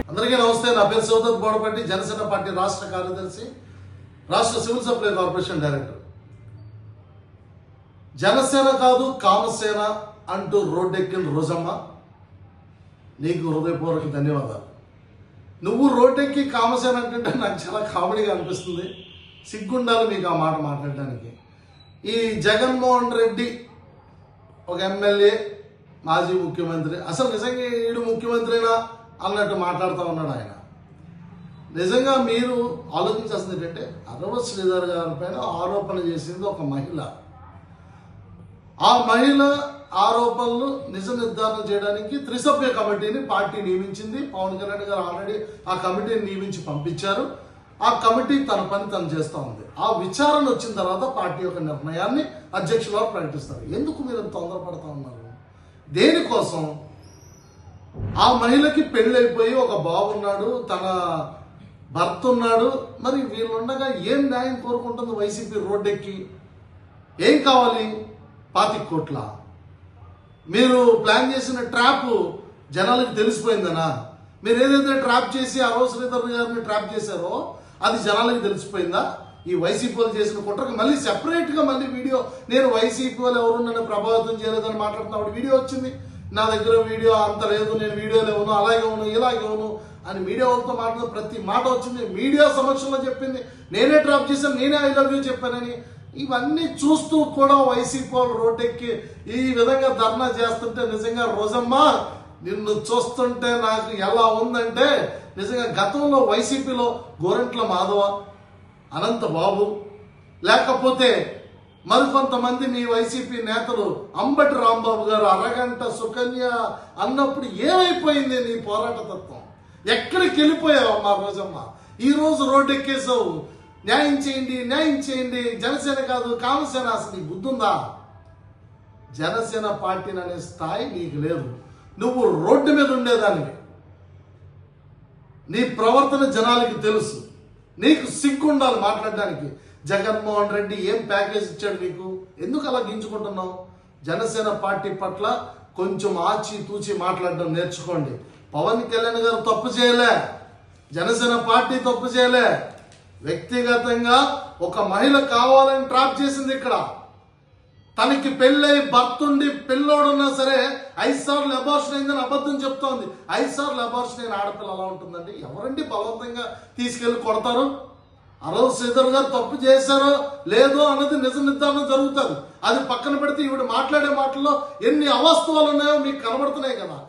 అందరికీ నమస్తే. నా పేరు సోదత్ బోడపట్టి, జనసేన పార్టీ రాష్ట్ర కార్యదర్శి, రాష్ట్ర civil supply corporation director. Janasena కాదు కామసేన అంటూ రోడ్డెక్కిన రోజమ్మ, నీకు హృదయపూర్వక ధన్యవాదాలు. నువ్వు రోడ్డెక్కి కామసేన అంటే నాకు చాలా కామెడీగా అనిపిస్తుంది. సిగ్గుండాలి మీకు ఆ మాట మాట్లాడడానికి. ఈ జగన్మోహన్ రెడ్డి ఒక ఎమ్మెల్యే, మాజీ ముఖ్యమంత్రి, అసలు నిజంగా ఈడు ముఖ్యమంత్రినా అన్నట్టు మాట్లాడుతూ ఉన్నాడు ఆయన. నిజంగా మీరు ఆలోచించాల్సింది ఏంటంటే, అరవ శ్రీధర్ గారి పైన ఆరోపణ చేసింది ఒక మహిళ. ఆ మహిళ ఆరోపణలు నిజ నిర్ధారణ చేయడానికి త్రిసభ్య కమిటీని పార్టీ నియమించింది. పవన్ కళ్యాణ్ గారు ఆల్రెడీ ఆ కమిటీని నియమించి పంపించారు. ఆ కమిటీ తన పని తను చేస్తూ ఉంది. ఆ విచారణ వచ్చిన తర్వాత పార్టీ యొక్క నిర్ణయాన్ని అధ్యక్షుల వారు ప్రకటిస్తారు. ఎందుకు మీరు తొందరపడతా ఉన్నారు? దేనికోసం? ఆ మహిళకి పెళ్ళైపోయి ఒక బాబున్నాడు, తన భర్త ఉన్నాడు. మరి వీళ్ళుండగా ఏం న్యాయం కోరుకుంటుంది వైసీపీ రోడ్డెక్కి? ఏం కావాలి? 25 కోట్ల. మీరు ప్లాన్ చేసిన ట్రాప్ జనాలకు తెలిసిపోయిందనా? మీరు ఏదైతే ట్రాప్ చేసి అరవ శ్రీధర్ గారిని ట్రాప్ చేశారో అది జనాలకు తెలిసిపోయిందా? ఈ వైసీపీ వాళ్ళు చేసిన కుట్రకి మళ్ళీ సెపరేట్గా మళ్ళీ వీడియో, నేను వైసీపీ వాళ్ళు ఎవరు నన్ను ప్రభావితం చేయలేదని మాట్లాడుతున్నప్పుడు వీడియో వచ్చింది. నా దగ్గర వీడియో అంత లేదు, నేను వీడియోలో ఇవ్వను, అలాగే ఇవ్వను, ఇలాగే ఇవ్వను అని మీడియా వాళ్ళతో మాట్లాడిన ప్రతి మాట వచ్చింది. మీడియా సమక్షంలో చెప్పింది నేనే ట్రాప్ చేశాను, నేనే ఐ లవ్ యూ చెప్పానని. ఇవన్నీ చూస్తూ కూడా వైసీపీ వాళ్ళు రోడ్డెక్కి ఈ విధంగా ధర్నా చేస్తుంటే నిజంగా రోజమ్మ నిన్ను చూస్తుంటే నాకు ఎలా ఉందంటే, నిజంగా గతంలో వైసీపీలో గోరంట్ల మాధవ, అనంత బాబు, లేకపోతే మరికొంతమంది మీ వైసీపీ నేతలు, అంబటి రాంబాబు గారు అరగంట సుకన్య అన్నప్పుడు ఏమైపోయింది నీ పోరాట తత్వం? ఎక్కడికి వెళ్ళిపోయావు మా రోజమ్మ? ఈ రోజు రోడ్డెక్కేసావు. న్యాయం చేయండి, న్యాయం చేయండి, జనసేన కాదు కామసేన. అసలు నీ బుద్ధుందా? జనసేన పార్టీని అనే స్థాయి నీకు లేదు. నువ్వు రోడ్డు మీద ఉండేదానివి. నీ ప్రవర్తన జనాలకి తెలుసు. నీకు సిగ్గుండాలి మాట్లాడడానికి. జగన్మోహన్ రెడ్డి ఏం ప్యాకేజ్ ఇచ్చాడు నీకు? ఎందుకు అలా గించుకుంటున్నావు? జనసేన పార్టీ పట్ల కొంచెం ఆచి తూచి మాట్లాడడం నేర్చుకోండి. పవన్ కళ్యాణ్ గారు తప్పు చేయలే, జనసేన పార్టీ తప్పు చేయలే. వ్యక్తిగతంగా ఒక మహిళ కావాలని ట్రాప్ చేసింది. ఇక్కడ తనకి పెళ్ళై భర్తుండి పిల్లోడున్నా సరే 5 సార్లు అబార్షన్ అయిందని అబద్ధం చెప్తోంది. 5 సార్లు అబార్షన్ అయిన ఆడపిల్ల అలా ఉంటుందండి? ఎవరండి బలవంతంగా తీసుకెళ్లి కొడతారు? అరవ శ్రీధర్ గారు తప్పు చేశారో లేదో అన్నది నిజ నిర్ధారణ జరుగుతుంది. అది పక్కన పెడితే ఈవిడ మాట్లాడే మాటల్లో ఎన్ని అవాస్తవాలు ఉన్నాయో మీకు కనబడుతున్నాయి కదా.